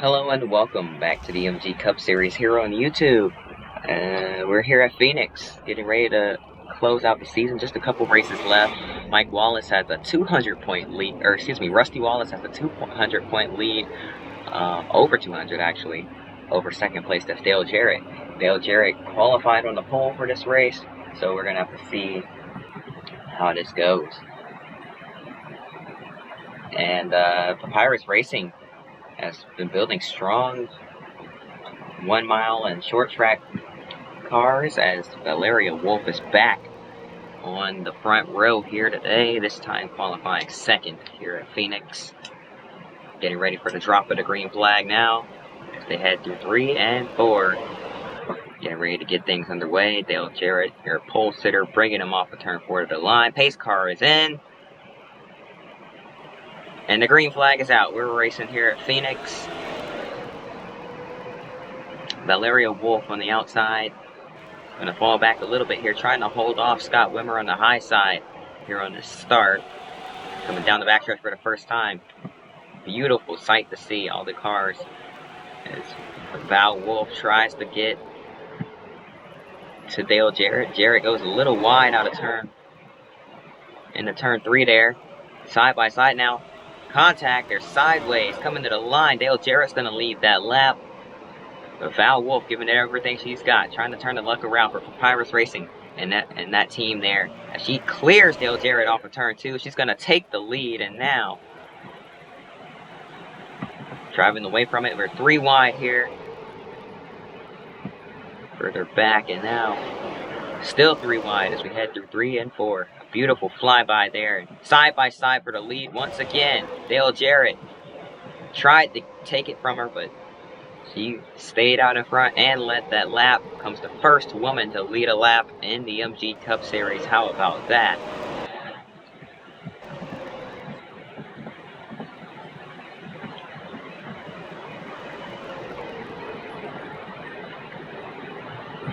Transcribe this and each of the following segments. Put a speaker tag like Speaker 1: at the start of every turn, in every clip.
Speaker 1: Hello and welcome back to the MG Cup Series here on YouTube. We're here at Phoenix, getting ready to close out the season. Just a couple races left. Mike Wallace has a 200-point lead, or excuse me, Rusty Wallace has a 200-point lead, over 200 actually, over second place. That's Dale Jarrett. Dale Jarrett qualified on the pole for this race, so we're gonna have to see how this goes. And Papyrus Racing has been building strong 1 mile and short track cars as Valeria Wolf is back on the front row here today, this time qualifying second here at Phoenix. Getting ready for the drop of the green flag now as they head through 3 and 4. Getting ready to get things underway. Dale Jarrett, your pole sitter, bringing him off the turn 4 to the line. Pace car is in. And the green flag is out. We're racing here at Phoenix. Valeria Wolf on the outside. Going to fall back a little bit here, trying to hold off Scott Wimmer on the high side here on the start. Coming down the backstretch for the first time. Beautiful sight to see all the cars as Val Wolf tries to get to Dale Jarrett. Jarrett goes a little wide out of turn. Into turn 3 there. Side by side now. Contact, they're sideways, coming to the line. Dale Jarrett's going to leave that lap. But Val Wolf giving it everything she's got, trying to turn the luck around for Papyrus Racing and that team there. As she clears Dale Jarrett off of turn 2, she's going to take the lead, and now driving away from it. We're 3 wide here. Further back, and now still 3 wide as we head through 3 and 4. Beautiful flyby there. Side by side for the lead once again. Dale Jarrett tried to take it from her, but she stayed out in front and led that lap. Comes the first woman to lead a lap in the MG Cup Series. How about that?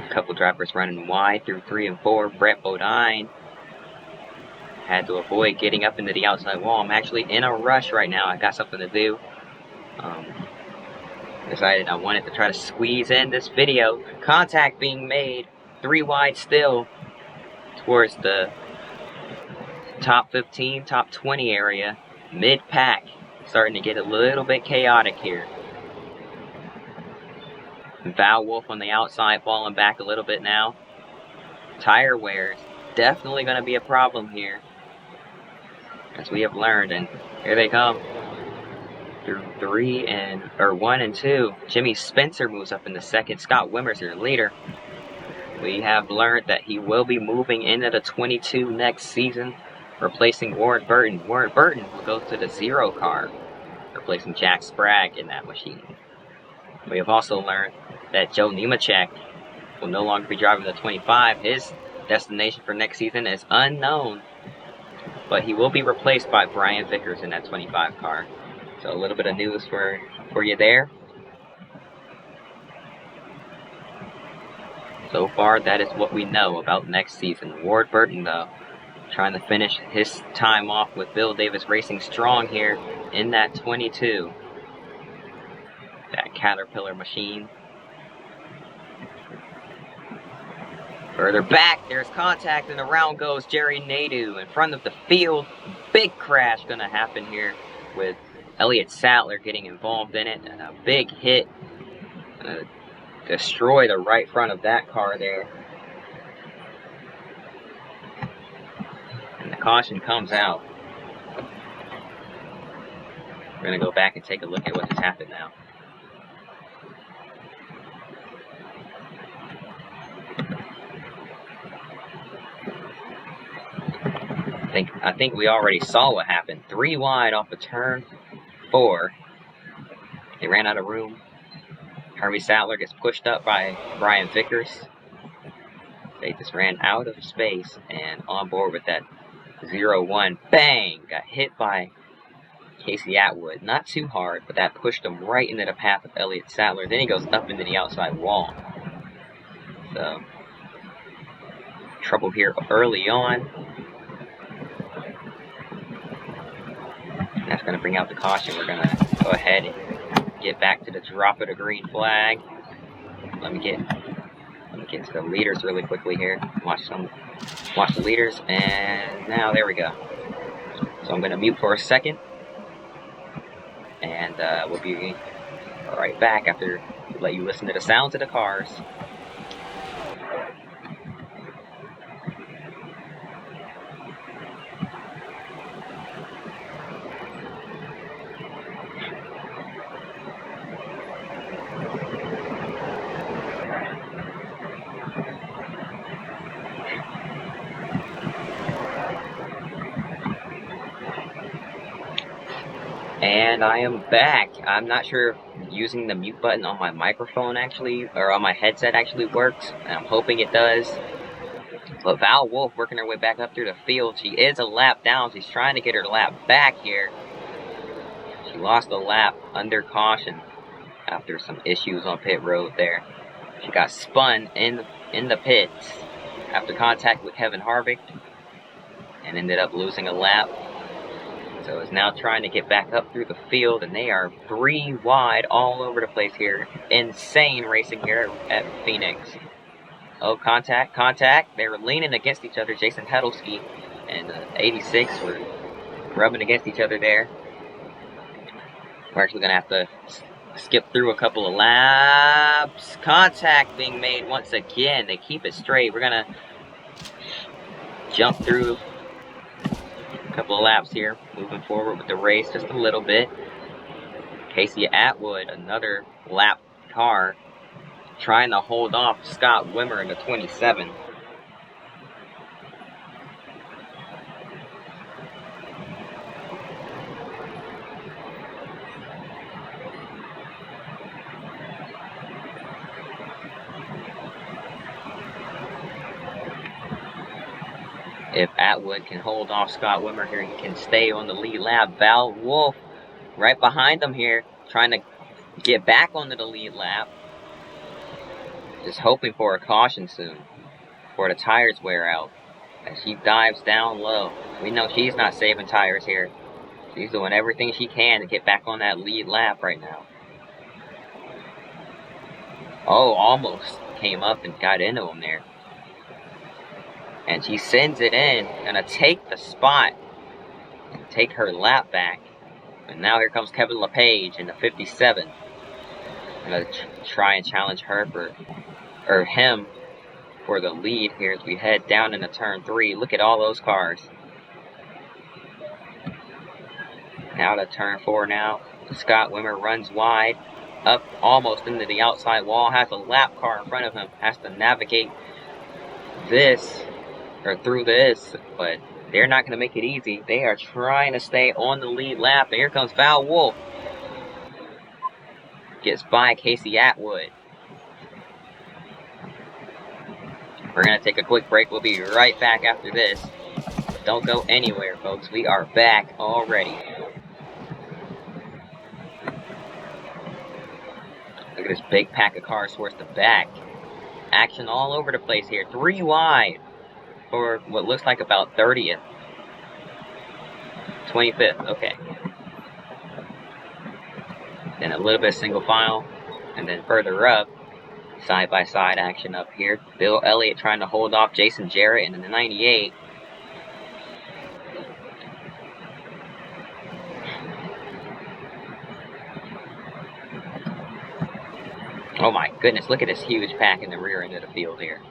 Speaker 1: A couple drivers running wide through 3 and 4. Brett Bodine had to avoid getting up into the outside wall. I'm actually in a rush right now. I got something to do. Decided I wanted to try to squeeze in this video. Contact being made. 3 wide still towards the top 15, top 20 area. Mid-pack. Starting to get a little bit chaotic here. Val Wolf on the outside falling back a little bit now. Tire wears. Definitely going to be a problem here, as we have learned, and here they come through 1 and 2. Jimmy Spencer moves up in the second. Scott Wimmer's your leader. We have learned that he will be moving into the 22 next season, replacing Warren Burton. Warren Burton will go to the 0 car, replacing Jack Sprague in that machine. We have also learned that Joe Nemechek will no longer be driving the 25. His destination for next season is unknown, but he will be replaced by Brian Vickers in that 25 car. So a little bit of news for you there. So far, that is what we know about next season. Ward Burton, though, trying to finish his time off with Bill Davis Racing strong here in that 22. That Caterpillar machine. Further back, there's contact, and around goes Jerry Nadeau in front of the field. Big crash going to happen here with Elliott Sattler getting involved in it, and a big hit. Destroy the right front of that car there. And the caution comes out. We're going to go back and take a look at what has happened now. I think we already saw what happened. 3 wide off of turn 4. They ran out of room. Hermie Sattler gets pushed up by Brian Vickers. They just ran out of space, and on board with that 0-1. Bang! Got hit by Casey Atwood. Not too hard, but that pushed him right into the path of Elliott Sattler. Then he goes up into the outside wall. So, trouble here early on. That's going to bring out the caution. We're going to go ahead and get back to the drop of the green flag. Let me get to the leaders really quickly here. Watch the leaders, and now there we go. So I'm gonna mute for a second, and we'll be right back after we let you listen to the sounds of the cars. And I am back. I'm not sure if using the mute button on my microphone or on my headset actually works, and I'm hoping it does. But Val Wolf working her way back up through the field. She is a lap down. She's trying to get her lap back here. She lost a lap under caution after some issues on pit road there. She got spun in the pits after contact with Kevin Harvick and ended up losing a lap. So is now trying to get back up through the field, and they are 3 wide all over the place here. Insane racing here at Phoenix. Oh, contact. They were leaning against each other. Jason Hedelsky and 86 were rubbing against each other there. We're actually going to have to skip through a couple of laps. Contact being made once again. They keep it straight. We're going to jump through couple of laps here, moving forward with the race just a little bit. Casey Atwood, another lap car, trying to hold off Scott Wimmer in the 27. If Atwood can hold off Scott Wimmer here, he can stay on the lead lap. Val Wolf right behind him here, trying to get back onto the lead lap. Just hoping for a caution soon before the tires wear out as she dives down low. We know she's not saving tires here. She's doing everything she can to get back on that lead lap right now. Oh, almost came up and got into him there. And she sends it in, gonna take the spot, take her lap back. And now here comes Kevin LePage in the 57. Gonna try and challenge him for the lead here as we head down into turn 3. Look at all those cars. Now to turn 4 now. Scott Wimmer runs wide, up almost into the outside wall, has a lap car in front of him, has to navigate through this, but they're not going to make it easy. They are trying to stay on the lead lap, and here comes Val Wolf. Gets by Casey Atwood. We're going to take a quick break. We'll be right back after this. Don't go anywhere, folks. We are back already. Look at this big pack of cars towards the back. Action all over the place here. 3 wide. For what looks like about 30th. 25th, okay. Then a little bit of single file. And then further up, side-by-side action up here. Bill Elliott trying to hold off Jason Jarrett in the 98. Oh my goodness, look at this huge pack in the rear end of the field here.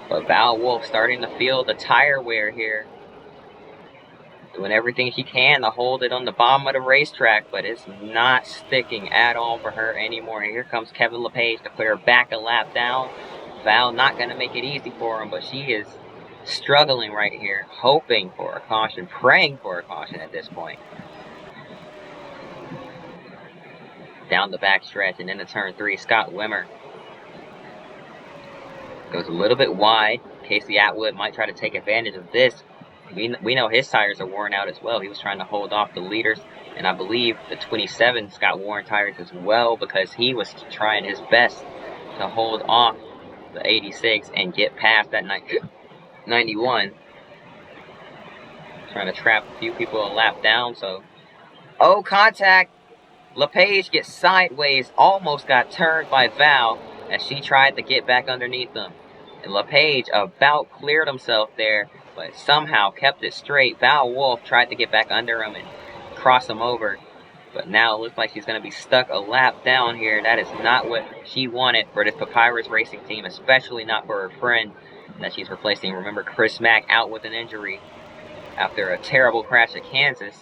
Speaker 1: But Val Wolf starting to feel the tire wear here. Doing everything she can to hold it on the bottom of the racetrack, but it's not sticking at all for her anymore. And here comes Kevin LePage to put her back a lap down. Val not going to make it easy for him, but she is struggling right here, hoping for a caution, praying for a caution at this point. Down the back stretch and into turn 3, Scott Wimmer goes a little bit wide. Casey Atwood might try to take advantage of this. We know his tires are worn out as well. He was trying to hold off the leaders. And I believe the 27's got worn tires as well because he was trying his best to hold off the 86 and get past that 91. Trying to trap a few people a lap down. So Oh, contact. LePage gets sideways, almost got turned by Val as she tried to get back underneath him. And LePage about cleared himself there, but somehow kept it straight. Val Wolf tried to get back under him and cross him over. But now it looks like she's going to be stuck a lap down here. That is not what she wanted for this Papyrus Racing team, especially not for her friend that she's replacing. Remember, Chris Mack out with an injury after a terrible crash at Kansas.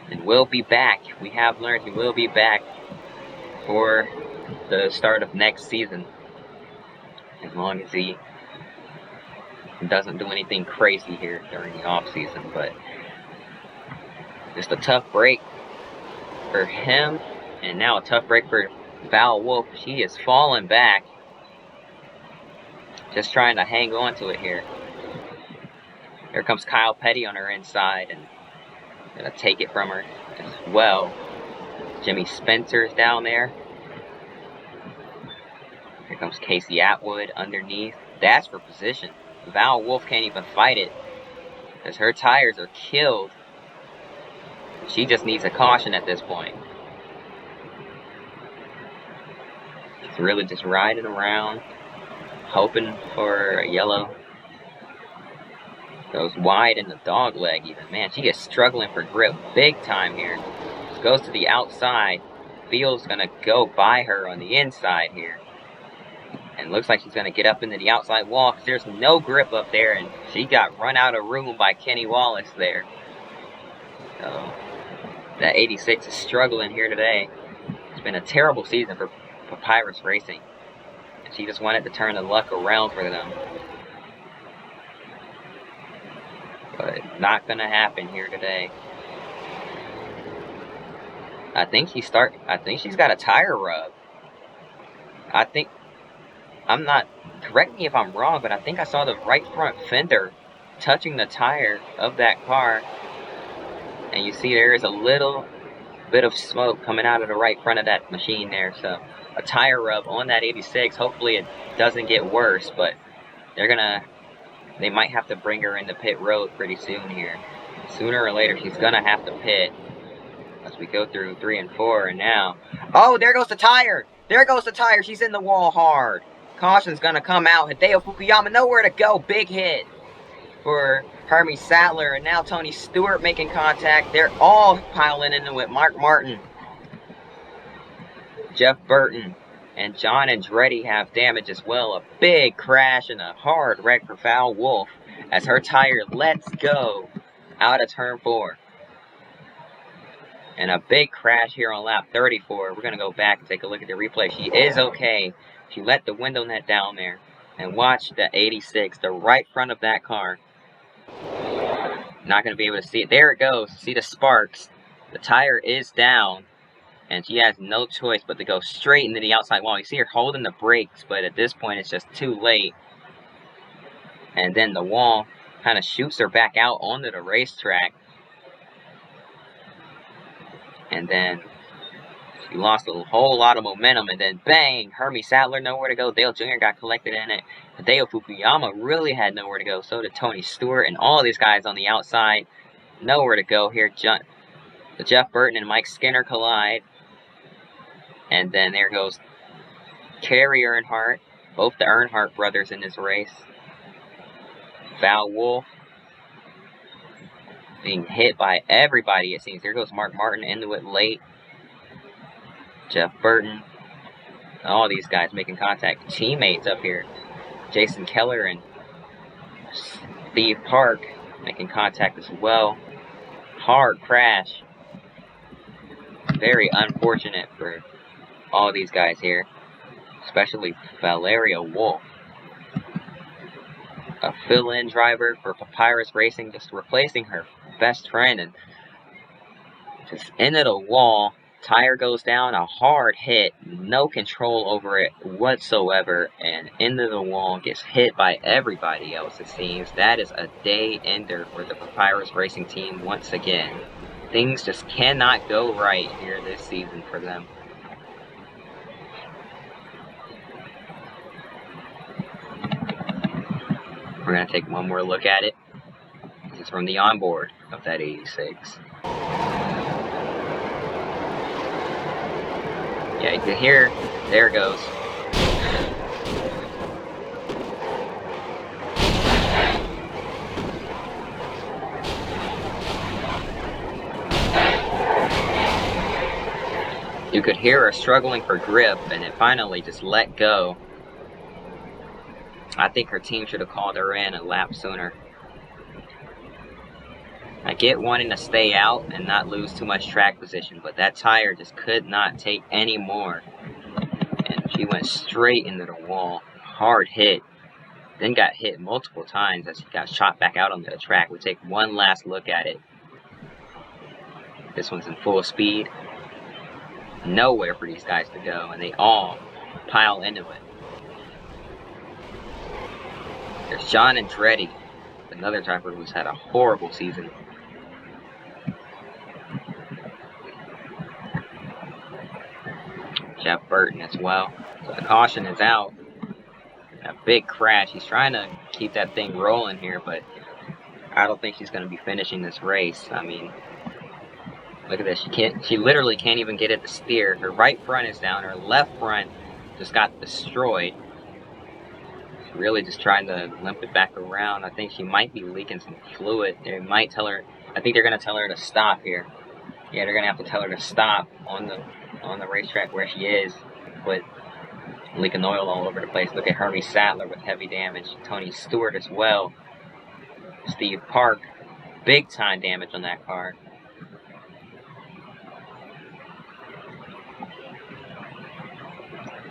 Speaker 1: And will be back. We have learned he will be back for the start of next season. As long as he doesn't do anything crazy here during the off season. But just a tough break for him. And now a tough break for Val Wolf. She is falling back. Just trying to hang on to it here. Here comes Kyle Petty on her inside and gonna take it from her as well. Jimmy Spencer's down there. Here comes Casey Atwood underneath. That's for position. Val Wolf can't even fight it because her tires are killed. She just needs a caution at this point. She's really just riding around, hoping for a yellow. Goes wide in the dog leg even. Man, she is struggling for grip big time here. Goes to the outside. Field's going to go by her on the inside here. And looks like she's going to get up into the outside wall because there's no grip up there. And she got run out of room by Kenny Wallace there. So that 86 is struggling here today. It's been a terrible season for Papyrus Racing. And she just wanted to turn the luck around for them. But not gonna happen here today. I think she's got a tire rub. Correct me if I'm wrong, but I think I saw the right front fender touching the tire of that car. And you see there is a little bit of smoke coming out of the right front of that machine there. So a tire rub on that 86. Hopefully it doesn't get worse, but they might have to bring her into pit road pretty soon here. Sooner or later, she's going to have to pit as we go through 3 and 4. And now, oh, there goes the tire. There goes the tire. She's in the wall hard. Caution's going to come out. Hideo Fukuyama, nowhere to go. Big hit for Hermie Sattler. And now Tony Stewart making contact. They're all piling into it. Mark Martin, Jeff Burton, and John Andretti have damage as well. A big crash and a hard wreck for Val Wolf as her tire lets go out of turn 4. And a big crash here on lap 34. We're going to go back and take a look at the replay. She is okay. She let the window net down there. And watch the 86, the right front of that car. Not going to be able to see it. There it goes. See the sparks. The tire is down. And she has no choice but to go straight into the outside wall. You see her holding the brakes, but at this point it's just too late. And then the wall kind of shoots her back out onto the racetrack. And then she lost a whole lot of momentum. And then bang, Hermie Sattler nowhere to go. Dale Jr. got collected in it. Hideo Fukuyama really had nowhere to go. So did Tony Stewart and all these guys on the outside. Nowhere to go here. Jeff Burton and Mike Skinner collide. And then there goes Kerry Earnhardt, both the Earnhardt brothers in this race. Val Wolf being hit by everybody, it seems. There goes Mark Martin into it late. Jeff Burton. All these guys making contact. Teammates up here. Jason Keller and Steve Park making contact as well. Hard crash. Very unfortunate for all these guys here, especially Valeria Wolf, a fill-in driver for Papyrus Racing, just replacing her best friend, and just into the wall. Tire goes down, a hard hit, no control over it whatsoever, and into the wall, gets hit by everybody else, it seems. That is a day ender for the Papyrus Racing team once again. Things just cannot go right here this season for them. We're going to take one more look at it. This is from the onboard of that 86. Yeah, you can hear. There it goes. You could hear her struggling for grip, and it finally just let go. I think her team should have called her in a lap sooner. I get wanting to stay out and not lose too much track position, but that tire just could not take any more. And she went straight into the wall. Hard hit. Then got hit multiple times as she got shot back out onto the track. We take one last look at it. This one's in full speed. Nowhere for these guys to go, and they all pile into it. There's John Andretti, another driver who's had a horrible season. Jeff Burton as well. So the caution is out. A big crash. He's trying to keep that thing rolling here, but I don't think she's going to be finishing this race. I mean, look at this. She literally can't even get it to steer. Her right front is down. Her left front just got destroyed. She's really just trying to limp it back around. I think she might be leaking some fluid. They might tell her. I think they're going to tell her to stop here. Yeah, they're going to have to tell her to stop on the racetrack where she is. But leaking oil all over the place. Look at Hermie Sattler with heavy damage. Tony Stewart as well. Steve Park, big time damage on that car.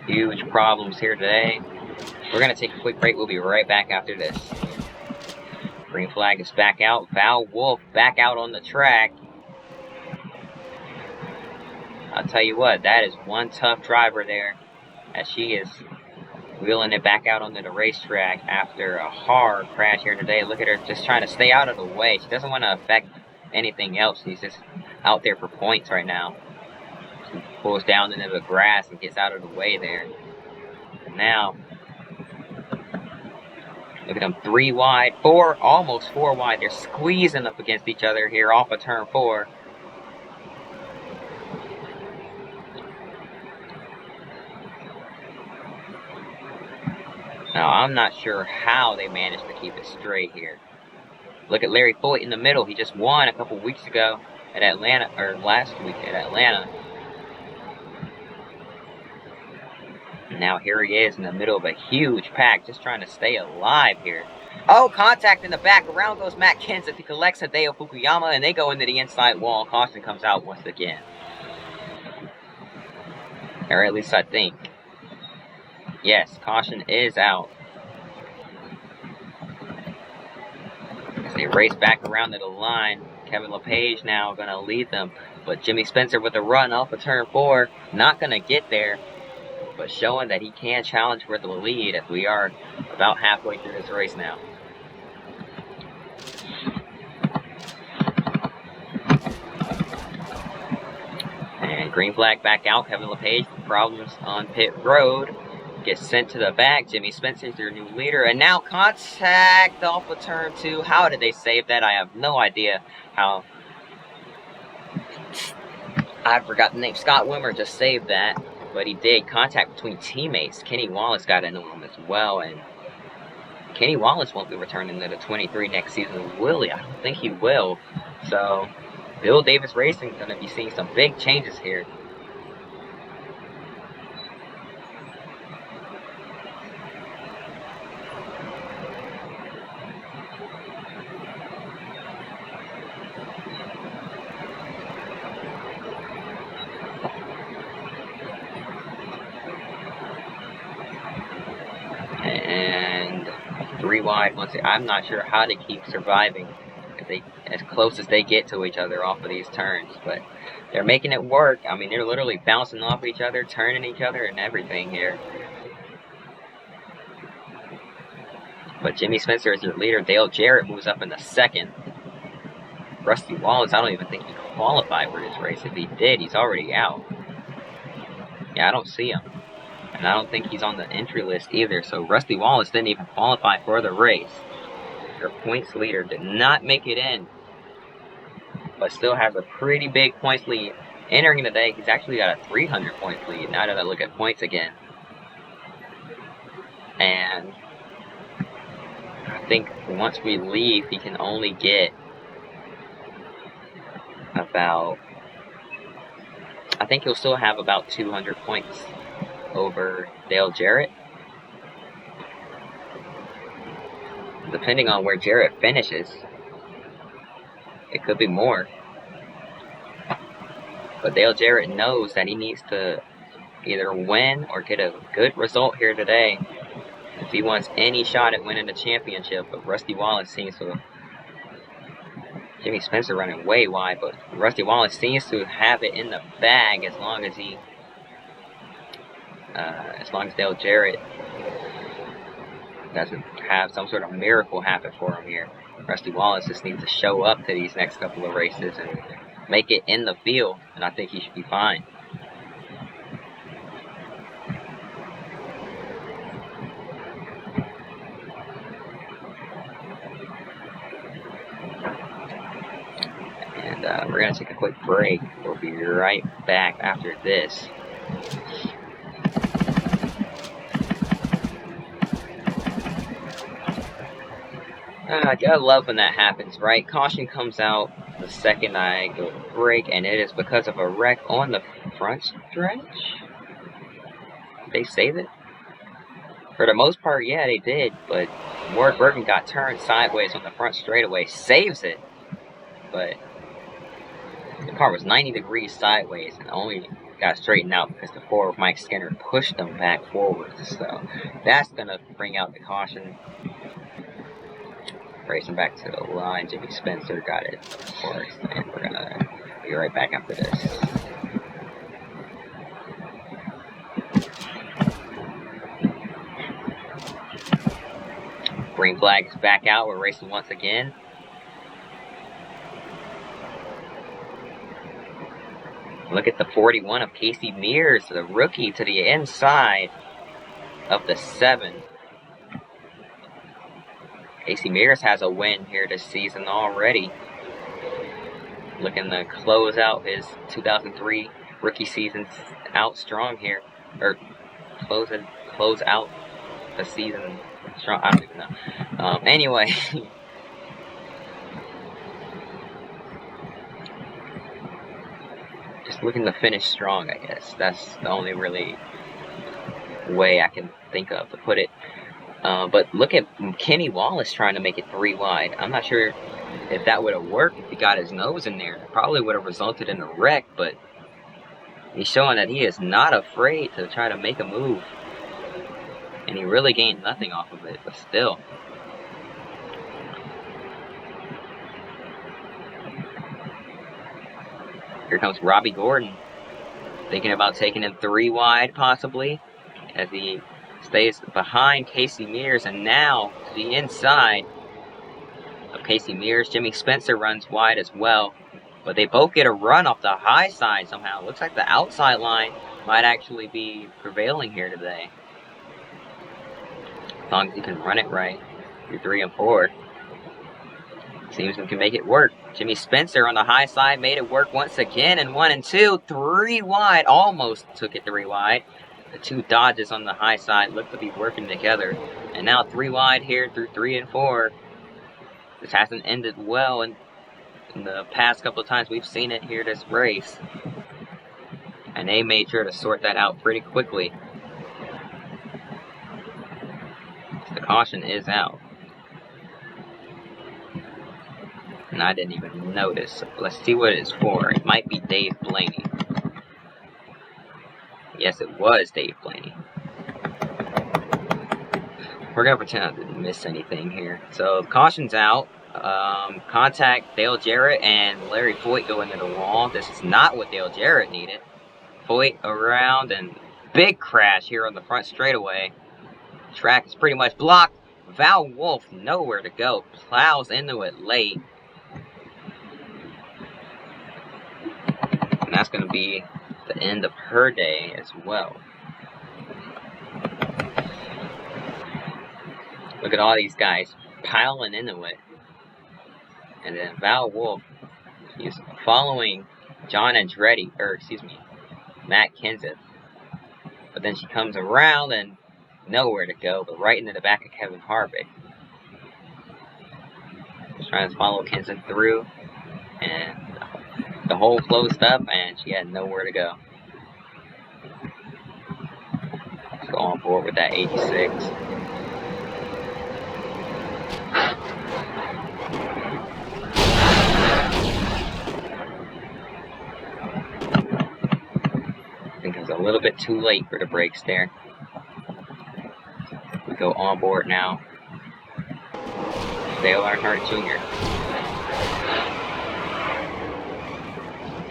Speaker 1: Huge problems here today. We're going to take a quick break. We'll be right back after this. Green flag is back out. Val Wolf back out on the track. I'll tell you what, that is one tough driver there, as she is wheeling it back out onto the racetrack after a hard crash here today. Look at her just trying to stay out of the way. She doesn't want to affect anything else. She's just out there for points right now. She pulls down into the grass and gets out of the way there. And now, look at them, 3 wide, 4, almost 4 wide. They're squeezing up against each other here off of turn 4. Now, I'm not sure how they managed to keep it straight here. Look at Larry Foyt in the middle. He just won a couple weeks ago at Atlanta, or last week at Atlanta. And now here he is in the middle of a huge pack, just trying to stay alive here. Oh, contact in the back. Around goes Matt Kenseth. He collects Hideo Fukuyama, and they go into the inside wall. Caution comes out once again. Or at least I think. Yes, caution is out. As they race back around to the line, Kevin LePage now going to lead them. But Jimmy Spencer with a run off of turn 4, not going to get there, but showing that he can challenge for the lead as we are about halfway through this race now. And green flag back out. Kevin LePage, problems on pit road. Gets sent to the back. Jimmy Spencer's their new leader. And now contact off of turn 2. How did they save that? I have no idea how. I forgot the name. Scott Wimmer just saved that. But he did. Contact between teammates. Kenny Wallace got into him as well. And Kenny Wallace won't be returning to the 23 next season. Will he? I don't think he will. So Bill Davis Racing is going to be seeing some big changes here. And 3 wide. Once I'm not sure how to keep surviving as close as they get to each other off of these turns, but they're making it work. I mean, they're literally bouncing off each other, turning each other, and everything here. But Jimmy Spencer is their leader. Dale Jarrett moves up in the second. Rusty Wallace, I don't even think he qualified for this race. If he did, he's already out. Yeah, I don't see him. And I don't think he's on the entry list either. So Rusty Wallace didn't even qualify for the race. Their points leader did not make it in, but still has a pretty big points lead Entering the day, he's actually got a 300-point lead. Now that I look at points again. And I think once we leave, he can only get about... I think he'll still have about 200 points over Dale Jarrett. Depending on where Jarrett finishes, it could be more. But Dale Jarrett knows that he needs to either win or get a good result here today if he wants any shot at winning the championship. But Rusty Wallace seems to... Jimmy Spencer running way wide, but Rusty Wallace seems to have it in the bag as long as Dale Jarrett doesn't have some sort of miracle happen for him here. Rusty Wallace just needs to show up to these next couple of races and make it in the field, and I think he should be fine. And we're going to take a quick break. We'll be right back after this. I gotta love when that happens, right? Caution comes out the second I go to break, and it is because of a wreck on the front stretch. They save it? For the most part, yeah, they did, but Ward Burton got turned sideways on the front straightaway, saves it, but the car was 90 degrees sideways and only got straightened out because the forward Mike Skinner pushed them back forward. So that's gonna bring out the caution. Racing back to the line, Jimmy Spencer got it, of course, and we're gonna be right back after this. Green flag is back out, we're racing once again. Look at the 41 of Casey Mears, the rookie, to the inside of the 7. Casey Mears has a win here this season already. Looking to close out his 2003 rookie season out strong here. Or close out the season strong. I don't even know. Anyway. Just looking to finish strong, I guess. That's the only really way I can think of to put it. But look at Kenny Wallace trying to make it 3 wide. I'm not sure if that would have worked if he got his nose in there. It probably would have resulted in a wreck, but he's showing that he is not afraid to try to make a move. And he really gained nothing off of it, but still. Here comes Robbie Gordon, thinking about taking him 3 wide possibly, as he stays behind Casey Mears, and now to the inside of Casey Mears. Jimmy Spencer runs wide as well, but they both get a run off the high side somehow. It looks like the outside line might actually be prevailing here today, as long as you can run it right through 3 and 4. Seems we can make it work. Jimmy Spencer on the high side made it work once again, and 1 and 2, 3 wide, almost took it 3 wide. The 2 Dodges on the high side look to be working together. And now 3 wide here through 3 and 4. This hasn't ended well in the past couple of times we've seen it here this race. And they made sure to sort that out pretty quickly. The caution is out. And I didn't even notice. Let's see what it's for. It might be Dave Blaney. Yes, it was Dave Blaney. We're going to pretend I didn't miss anything here. So, caution's out. Contact Dale Jarrett and Larry Foyt go into the wall. This is not what Dale Jarrett needed. Foyt around and big crash here on the front straightaway. Track is pretty much blocked. Val Wolf, nowhere to go. Plows into it late. And that's going to be the end of her day as well. Look at all these guys piling into it. And then Val Wolf, he's following Matt Kenseth. But then she comes around and nowhere to go, but right into the back of Kevin Harvick. Just trying to follow Kenseth through, and the hole closed up, and she had nowhere to go. Let's go on board with that 86. I think it was a little bit too late for the brakes there. We go on board now. Dale Jarrett Jr.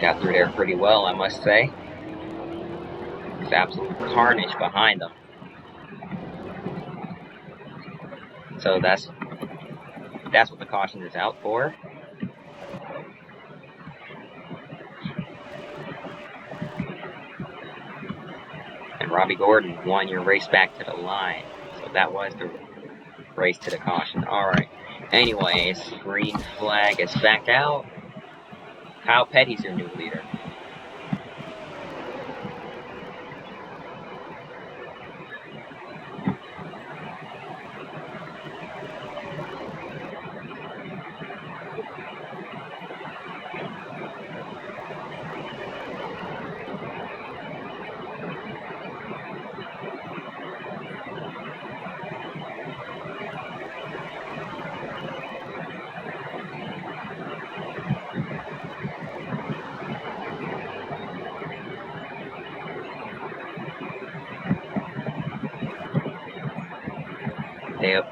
Speaker 1: Got through there pretty well, I must say. It's absolute carnage behind them. So that's what the caution is out for. And Robbie Gordon won your race back to the line. So that was the race to the caution. Alright. Anyways, green flag is back out. Kyle Petty's your new leader.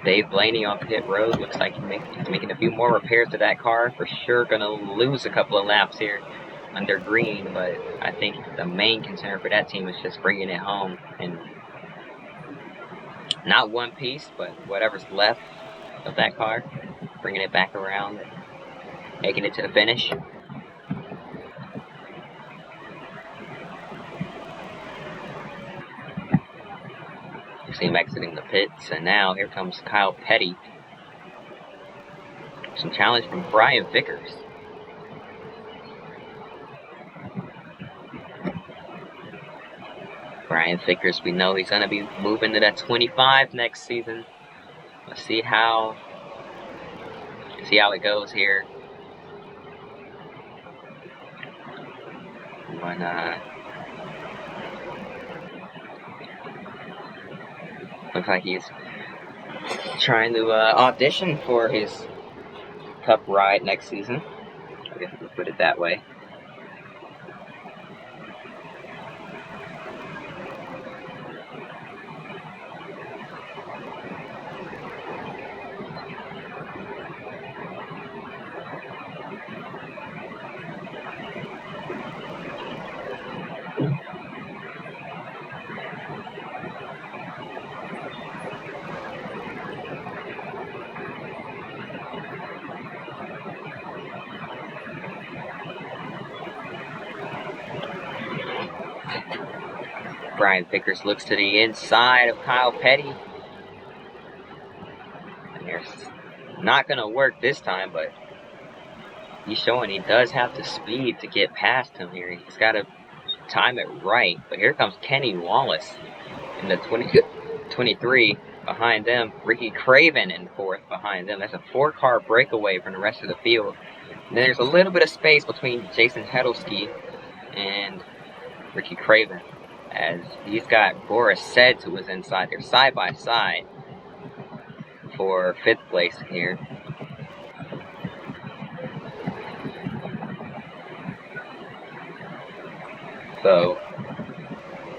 Speaker 1: Dave Blaney on pit road. Looks like he's making a few more repairs to that car. For sure going to lose a couple of laps here under green, but I think the main concern for that team is just bringing it home. And not one piece, but whatever's left of that car, bringing it back around and making it to the finish. See him exiting the pits, and now here comes Kyle Petty. Some challenge from Brian Vickers. Brian Vickers, we know he's going to be moving to that 25 next season. Let's see how it goes here. When looks like he's trying to audition for his Cup ride next season. I guess we'll put it that way. Brian Vickers looks to the inside of Kyle Petty. And there's not going to work this time, but he's showing he does have the speed to get past him here. He's got to time it right. But here comes Kenny Wallace in the 23 behind them. Ricky Craven in fourth behind them. That's a 4-car breakaway from the rest of the field. And then there's a little bit of space between Jason Hedelsky and Ricky Craven, as he's got Boris Seds, who was inside. They're side by side for 5th place here. So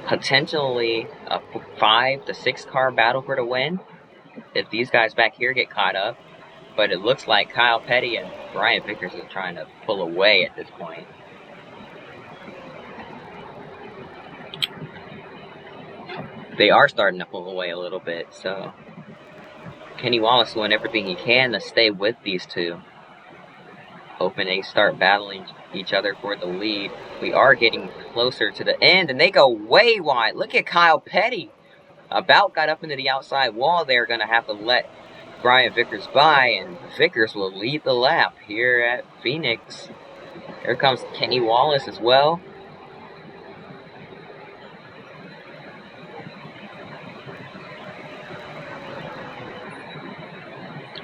Speaker 1: potentially a 5 to 6 car battle for the win if these guys back here get caught up. But it looks like Kyle Petty and Brian Vickers are trying to pull away at this point. They are starting to pull away a little bit, so Kenny Wallace doing everything he can to stay with these two, hoping they start battling each other for the lead. We are getting closer to the end, and they go way wide. Look at Kyle Petty. About got up into the outside wall. They're going to have to let Brian Vickers by, and Vickers will lead the lap here at Phoenix. Here comes Kenny Wallace as well.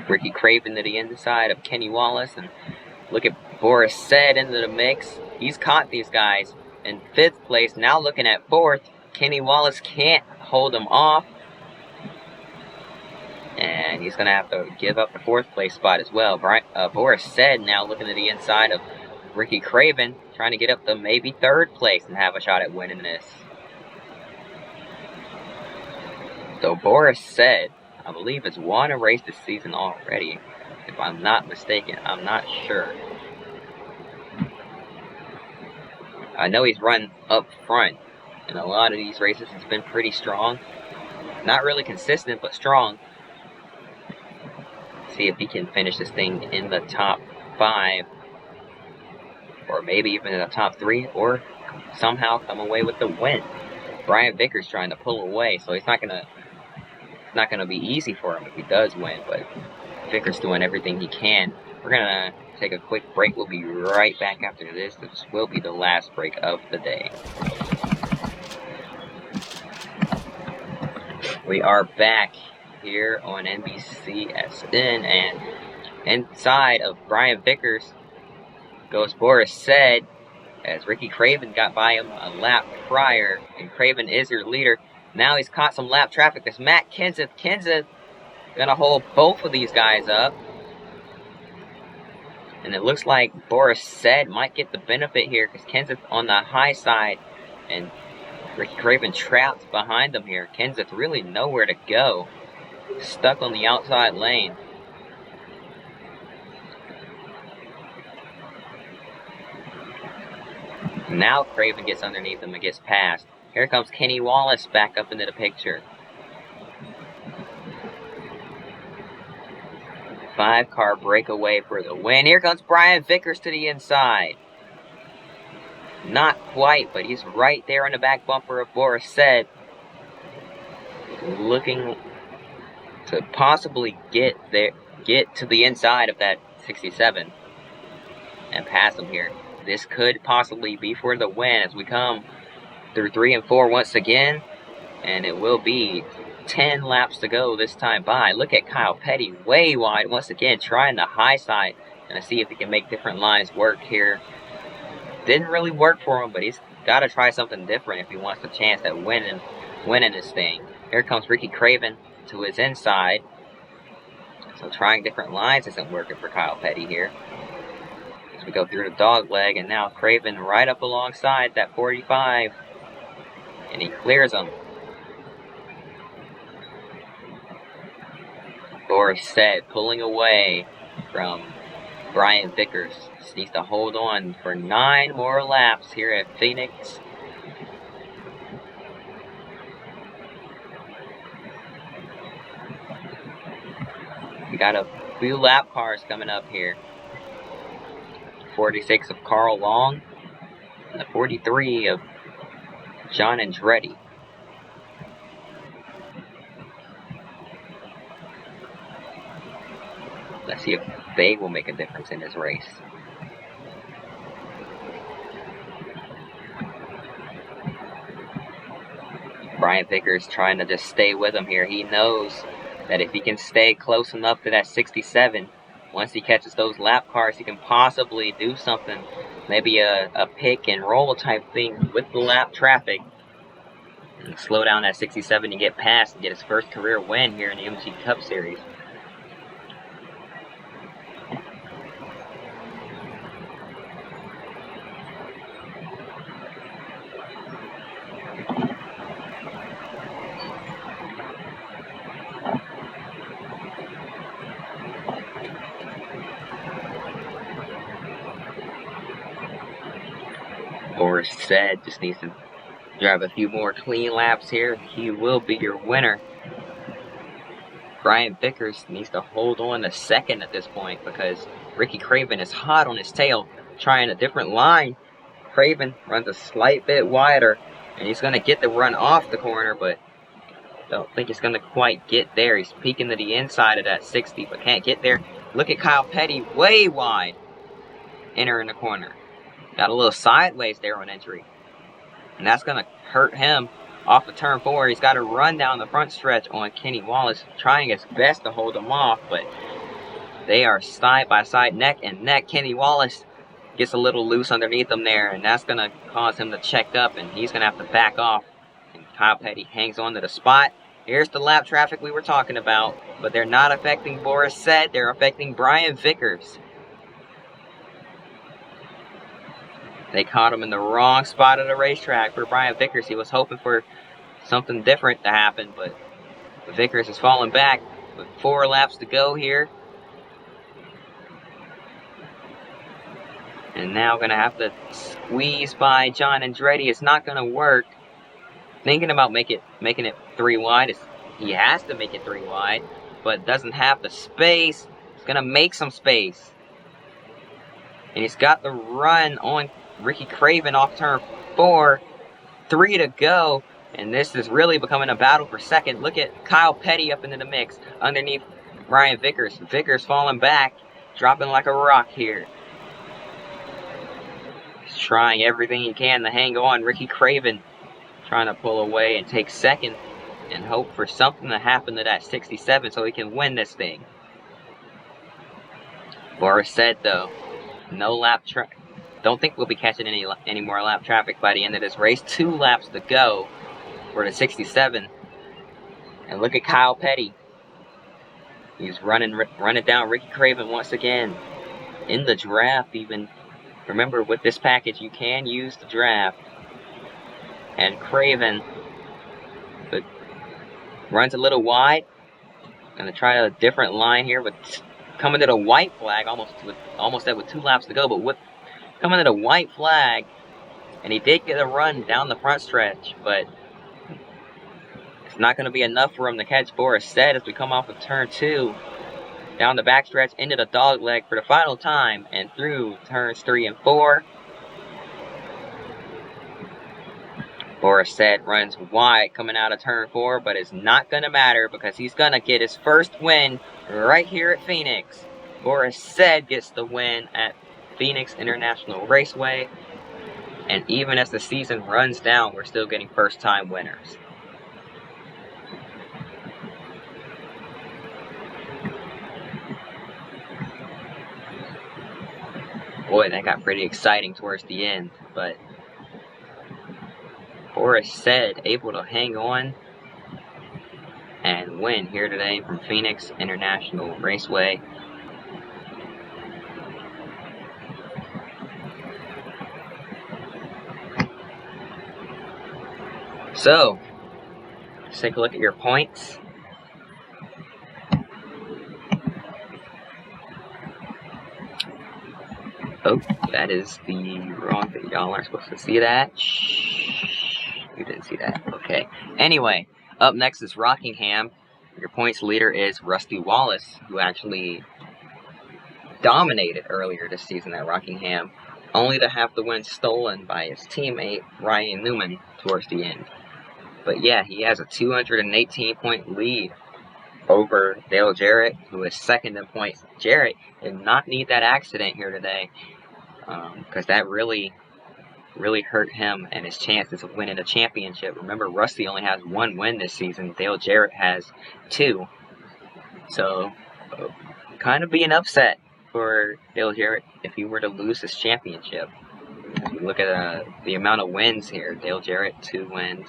Speaker 1: Ricky Craven to the inside of Kenny Wallace, and look at Boris Said into the mix. He's caught these guys in 5th place. Now looking at 4th. Kenny Wallace can't hold him off. And he's going to have to give up the 4th place spot as well. Boris Said now looking to the inside of Ricky Craven, trying to get up to maybe 3rd place and have a shot at winning this. So Boris Said, I believe, has won a race this season already. If I'm not mistaken, I'm not sure. I know he's run up front in a lot of these races. He's been pretty strong. Not really consistent, but strong. See if he can finish this thing in the top 5. Or maybe even in the top 3. Or somehow come away with the win. Brian Vickers trying to pull away, so it's not gonna be easy for him if he does win, but Vickers doing everything he can. We're gonna take a quick break. We'll be right back after this. This will be the last break of the day. We are back here on NBCSN, and inside of Brian Vickers goes Boris Said, as Ricky Craven got by him a lap prior, and Craven is your leader. Now he's caught some lap traffic. There's Matt Kenseth. Kenseth gonna hold both of these guys up. And it looks like Boris Said might get the benefit here, because Kenseth on the high side and Ricky Craven trapped behind him here. Kenseth really nowhere to go. Stuck on the outside lane. Now Craven gets underneath him and gets past. Here comes Kenny Wallace back up into the picture. 5-car breakaway for the win. Here comes Brian Vickers to the inside. Not quite, but he's right there on the back bumper of Boris Said. Looking to possibly get to the inside of that 67 and pass him here. This could possibly be for the win as we come through 3 and 4 once again, and it will be 10 laps to go this time by. Look at Kyle Petty way wide once again, trying the high side and to see if he can make different lines work here. Didn't really work for him, but he's got to try something different if he wants a chance at winning this thing. Here comes Ricky Craven to his inside. So trying different lines isn't working for Kyle Petty here. As we go through the dog leg, and now Craven right up alongside that 45. And he clears him. Boris Said pulling away from Brian Vickers. Just needs to hold on for 9 more laps here at Phoenix. We got a few lap cars coming up here. 46 of Carl Long and the 43 of John Andretti. Let's see if they will make a difference in this race. Brian Vickers trying to just stay with him here. He knows that if he can stay close enough to that 67, once he catches those lap cars, he can possibly do something. Maybe a pick and roll type thing with the lap traffic. And slow down that 67 and get past and get his first career win here in the MG Cup Series. Boris Said just needs to drive a few more clean laps here. He will be your winner. Brian Vickers needs to hold on to second at this point because Ricky Craven is hot on his tail, trying a different line. Craven runs a slight bit wider, and he's going to get the run off the corner, but don't think he's going to quite get there. He's peeking to the inside of that 60, but can't get there. Look at Kyle Petty, way wide, entering the corner. Got a little sideways there on entry. And that's going to hurt him off of turn 4. He's got to run down the front stretch on Kenny Wallace, trying his best to hold him off, but they are side by side, neck and neck. Kenny Wallace gets a little loose underneath him there, and that's going to cause him to check up, and he's going to have to back off. And Kyle Petty hangs on to the spot. Here's the lap traffic we were talking about, but they're not affecting Boris Said. They're affecting Brian Vickers. They caught him in the wrong spot of the racetrack for Brian Vickers. He was hoping for something different to happen, but Vickers is falling back with 4 laps to go here. And now going to have to squeeze by John Andretti. It's not going to work. Thinking about making it 3 wide. He has to make it 3 wide, but doesn't have the space. He's going to make some space. And he's got the run on Ricky Craven off turn 4. 3 to go. And this is really becoming a battle for second. Look at Kyle Petty up into the mix underneath Brian Vickers. Vickers falling back, dropping like a rock here. He's trying everything he can to hang on. Ricky Craven trying to pull away and take second and hope for something to happen to that 67 so he can win this thing. Boris Said, though, no lap traffic. Don't think we'll be catching any more lap traffic by the end of this race. 2 laps to go for the 67. And look at Kyle Petty. He's running down Ricky Craven once again. In the draft even. Remember, with this package, you can use the draft. And Craven runs a little wide. Gonna try a different line here, but coming to the white flag, almost with 2 laps to go, but coming to the white flag, and he did get a run down the front stretch, but it's not going to be enough for him to catch Boris Said as we come off of turn 2, down the backstretch into the dog leg for the final time, and through turns 3 and 4. Boris Said runs wide coming out of turn 4, but it's not going to matter because he's going to get his first win right here at Phoenix. Boris Said gets the win at Phoenix International Raceway. And even as the season runs down, we're still getting first-time winners. Boy, that got pretty exciting towards the end, but Boris Said able to hang on and win here today from Phoenix International Raceway. So, let's take a look at your points. Oh, that is the wrong thing. Y'all aren't supposed to see that. Shh. You didn't see that. Okay. Anyway, up next is Rockingham. Your points leader is Rusty Wallace, who actually dominated earlier this season at Rockingham, only to have the win stolen by his teammate, Ryan Newman, towards the end. But yeah, he has a 218-point lead over Dale Jarrett, who is second in points. Jarrett did not need that accident here today, because that really hurt him and his chances of winning a championship. Remember, Rusty only has 1 win this season. Dale Jarrett has 2. So, kind of be an upset for Dale Jarrett if he were to lose his championship. If you look at the amount of wins here, Dale Jarrett, 2 wins.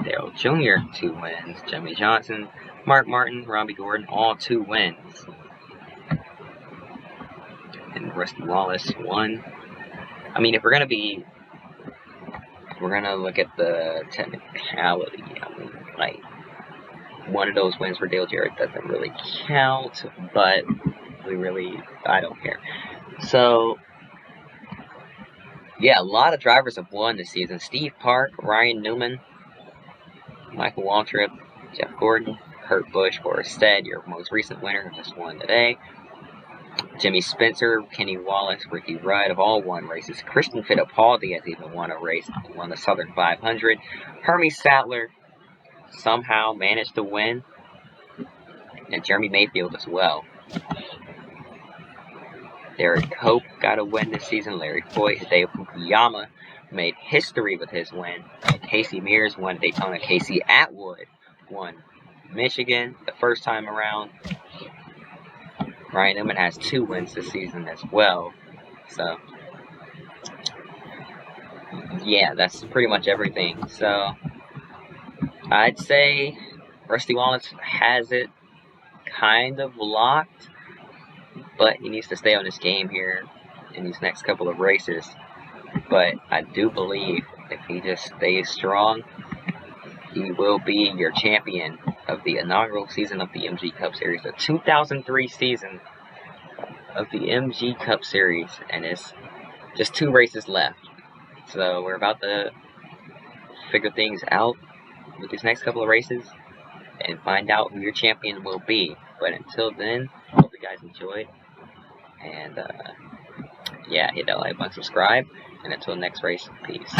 Speaker 1: Dale Jr., 2 wins. Jimmy Johnson, Mark Martin, Robbie Gordon, all 2 wins. And Rusty Wallace, 1. I mean, if we're gonna look at the technicality, I mean, like, one of those wins for Dale Jarrett doesn't really count, but I don't care. So, yeah, a lot of drivers have won this season. Steve Park, Ryan Newman, Michael Waltrip, Jeff Gordon, Kurt Busch, Boris Said, your most recent winner, who just won today. Jimmy Spencer, Kenny Wallace, Ricky Rudd have all won races. Christian Fittipaldi has even won a race, won the Southern 500. Hermie Sattler somehow managed to win, and Jeremy Mayfield as well. Derek Hope got a win this season. Larry Foyt, Hideo Fukuyama made history with his win. Casey Mears won Daytona. Casey Atwood won Michigan the first time around. Ryan Newman has 2 wins this season as well. So, yeah, that's pretty much everything. So, I'd say Rusty Wallace has it kind of locked, but he needs to stay on his game here in these next couple of races. But I do believe if he just stays strong, he will be your champion of the inaugural season of the MG Cup Series, the 2003 season of the MG Cup Series, and it's just 2 races left. So we're about to figure things out with these next couple of races and find out who your champion will be. But until then, hope you guys enjoyed. And yeah, hit that like button, subscribe, and until next race, peace.